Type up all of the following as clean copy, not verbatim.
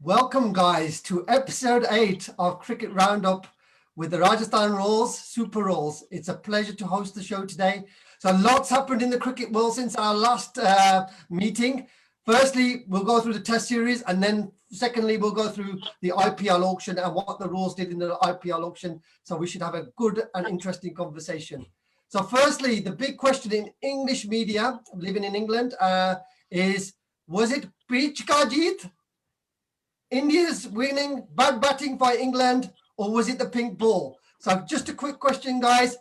Welcome, guys, to episode 8 of Cricket Roundup with the Rajasthan Royals, Super Royals. It's a pleasure to host the show today. So, lots happened in the cricket world since our last meeting. Firstly, we'll go through the Test series, and then secondly, we'll go through the IPL auction and what the Royals did in the IPL auction. So, we should have a good and interesting conversation. So, firstly, the big question in English media, living in England, is was it Pitch Ka Jeet? India's winning, bad batting by England, or was it the pink ball? So just a quick question, guys.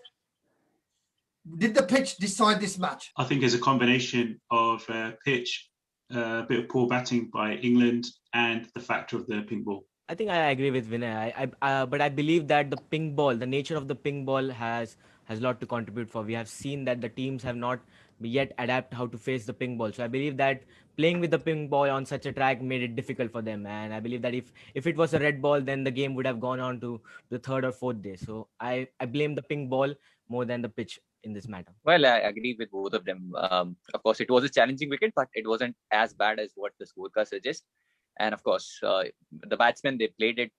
Did the pitch decide this match? I think it's a combination of pitch, a bit of poor batting by England, and the factor of the pink ball. I think I agree with Vinay. But I believe that the pink ball, the nature of the pink ball has a lot to contribute for. We have seen that the teams have not yet adapt how to face the pink ball. So I believe that playing with the pink ball on such a track made it difficult for them. And I believe that if it was a red ball, then the game would have gone on to the third or fourth day. So I blame the pink ball more than the pitch in this matter. Well, I agree with both of them. Of course, it was a challenging wicket, but it wasn't as bad as what the scorecard suggests. And of course, the batsmen, they played it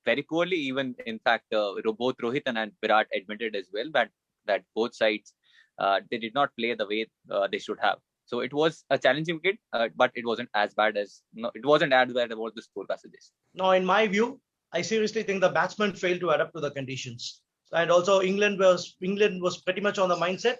very poorly. Even, in fact, both Rohit and Virat admitted as well that both sides, they did not play the way they should have. So it was a challenging wicket, but it wasn't as bad as what the scorecard suggests. No, in my view, I seriously think the batsmen failed to adapt to the conditions. And also England was pretty much on the mindset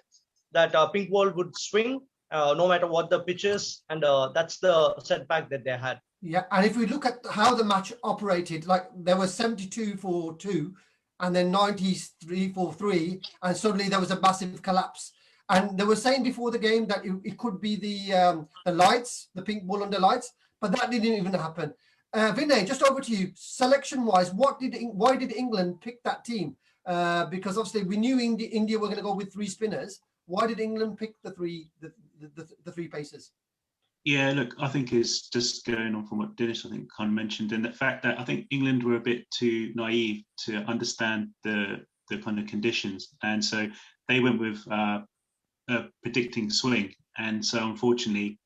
that pink ball would swing no matter what the pitch is, and that's the setback that they had. Yeah, and if we look at how the match operated, like there was 72 for 2 and then 93 for 3, and suddenly there was a massive collapse. And they were saying before the game that it could be the lights, the pink ball under lights, but that didn't even happen. Vinay, just over to you. Selection-wise, why did England pick that team? Because obviously we knew India were going to go with 3 spinners. Why did England pick the three pacers? Yeah, look, I think it's just going on from what Dinesh, I think, kind of mentioned, and the fact that I think England were a bit too naive to understand the kind of conditions. And so they went with predicting swing. And so unfortunately,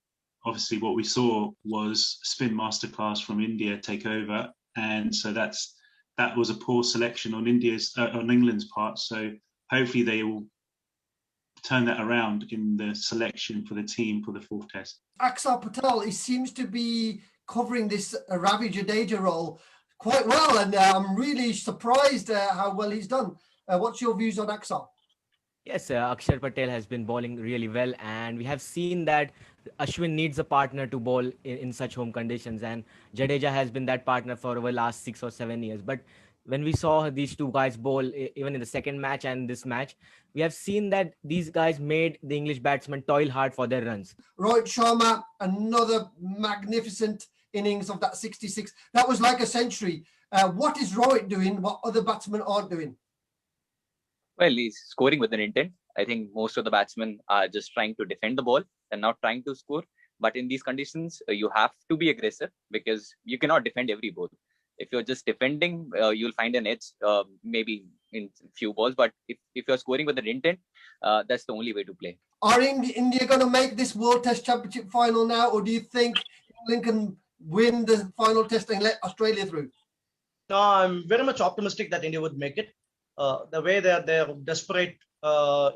obviously what we saw was spin masterclass from India take over. And so that was a poor selection on England's part. So hopefully they will turn that around in the selection for the team for the 4th test. Axar Patel, he seems to be covering this Ravi Jadeja role quite well, and I'm really surprised how well he's done. What's your views on Axar? Yes, Akshar Patel has been bowling really well, and we have seen that Ashwin needs a partner to bowl in such home conditions, and Jadeja has been that partner for over the last 6 or 7 years. But when we saw these two guys bowl, even in the second match and this match, we have seen that these guys made the English batsmen toil hard for their runs. Rohit Sharma, another magnificent innings of that 66. That was like a century. What is Rohit doing what other batsmen aren't doing? Well, he's scoring with an intent. I think most of the batsmen are just trying to defend the ball and not trying to score. But in these conditions, you have to be aggressive because you cannot defend every ball. If you're just defending, you'll find an edge, maybe in few balls. But if you're scoring with an intent, that's the only way to play. Are India going to make this World Test Championship final now, or do you think England can win the final test and let Australia through? No, I'm very much optimistic that India would make it. The way they're desperate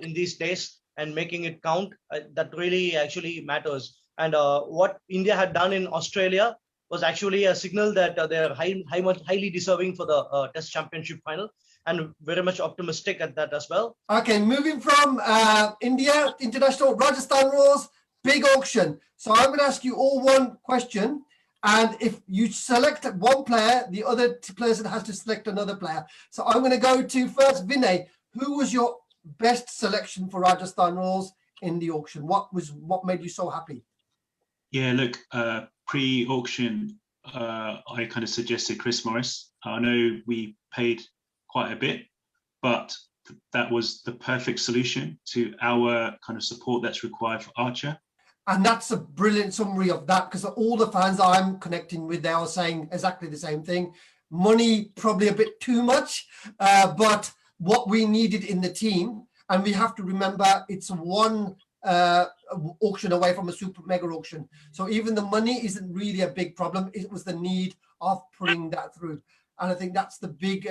in these days and making it count, that really actually matters. And what India had done in Australia was actually a signal that they're highly deserving for the Test Championship final, and very much optimistic at that as well. Okay, moving from India, international, Rajasthan Royals, big auction. So I'm going to ask you all one question. And if you select one player, the other person has to select another player. So I'm going to go to first Vinay. Who was your best selection for Rajasthan Royals in the auction? What made you so happy? Yeah, look, pre-auction, I kind of suggested Chris Morris. I know we paid quite a bit, but that was the perfect solution to our kind of support that's required for Archer. And that's a brilliant summary of that, because all the fans I'm connecting with, they are saying exactly the same thing. Money, probably a bit too much, but what we needed in the team. And we have to remember it's one auction away from a super mega auction. So even the money isn't really a big problem. It was the need of putting that through. And I think that's the big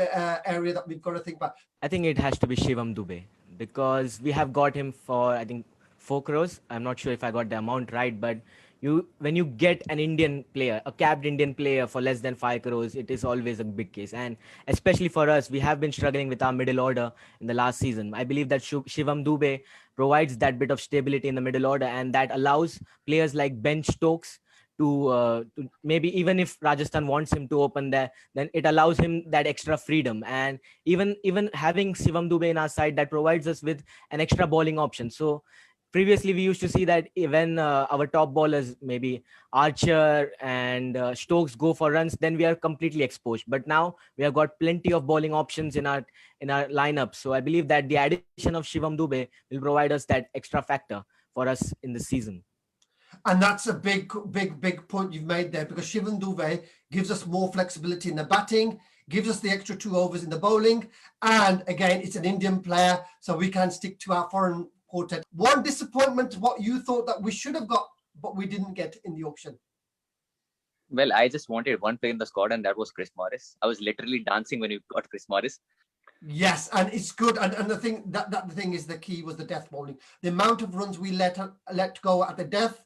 area that we've got to think about. I think it has to be Shivam Dube because we have got him for, I think, 4 crores. I'm not sure if I got the amount right, but when you get an Indian player, a capped Indian player for less than 5 crores, it is always a big case. And especially for us, we have been struggling with our middle order in the last season. I believe that Shivam Dube provides that bit of stability in the middle order, and that allows players like Ben Stokes to maybe, even if Rajasthan wants him to open there, then it allows him that extra freedom. And even having Shivam Dube in our side, that provides us with an extra bowling option. So previously we used to see that when our top bowlers, maybe Archer and Stokes, go for runs, then we are completely exposed. But now we have got plenty of bowling options in our lineup. So I believe that the addition of Shivam Dube will provide us that extra factor for us in the season. And that's a big point you've made there, because Shivam Dube gives us more flexibility in the batting, gives us the extra 2 overs in the bowling. And again, it's an Indian player, so we can stick to our foreign quartet. One disappointment, what you thought that we should have got, but we didn't get in the auction? Well, I just wanted one player in the squad, and that was Chris Morris. I was literally dancing when you got Chris Morris. Yes, and it's good. And the thing the thing is, the key was the death bowling. The amount of runs we let go at the death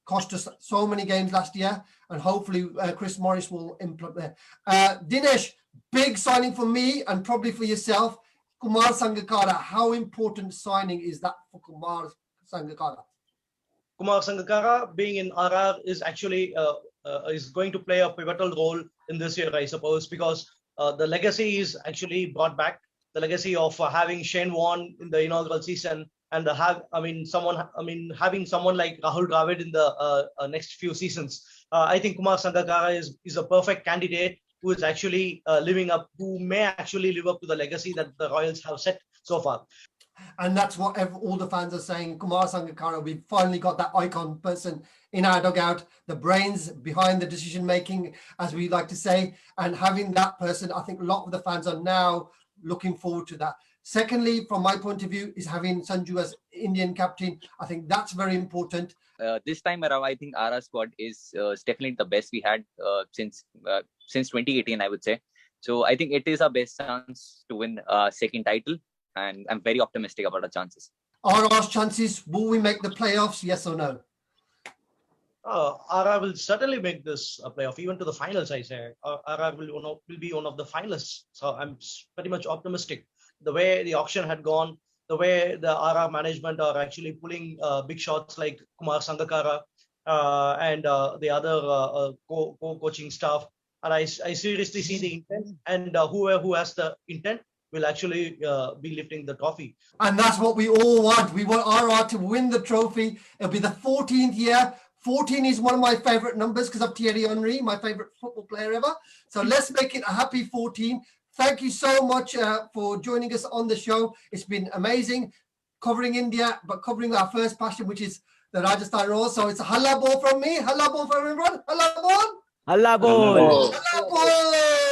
cost us so many games last year, and hopefully Chris Morris will implement there. Dinesh, big signing for me and probably for yourself, Kumar Sangakkara. How important signing is that for Kumar Sangakkara? Kumar Sangakkara being in RR is actually is going to play a pivotal role in this year, I suppose, because the legacy is actually brought back. The legacy of having Shane Warne in the inaugural season, and having someone like Rahul Dravid in the next few seasons. I think Kumar Sangakkara is a perfect candidate who is actually who may actually live up to the legacy that the Royals have set so far. And that's what all the fans are saying. Kumar Sangakkara, we've finally got that icon person in our dugout, the brains behind the decision making, as we like to say. And having that person, I think a lot of the fans are now looking forward to that. Secondly, from my point of view, is having Sanju as Indian captain. I think that's very important. This time around, I think RR squad is definitely the best we had since 2018, I would say. So I think it is our best chance to win second title, and I'm very optimistic about our chances. RR's chances, will we make the playoffs? Yes or no? RR will certainly make this playoff, even to the finals, I say. RR will be one of the finalists. So I'm pretty much optimistic. The way the auction had gone, the way the RR management are actually pulling big shots like Kumar Sangakkara and the other co-coaching staff. And I seriously see the intent, and who has the intent will actually be lifting the trophy. And that's what we all want. We want RR to win the trophy. It'll be the 14th year. 14 is one of my favorite numbers because of Thierry Henry, my favorite football player ever. So let's make it a happy 14. Thank you so much for joining us on the show. It's been amazing covering India, but covering our first passion, which is the Rajasthan Royals. So it's a halla ball from me. Halla ball for everyone. Halla ball. Allah bol. Halla ball.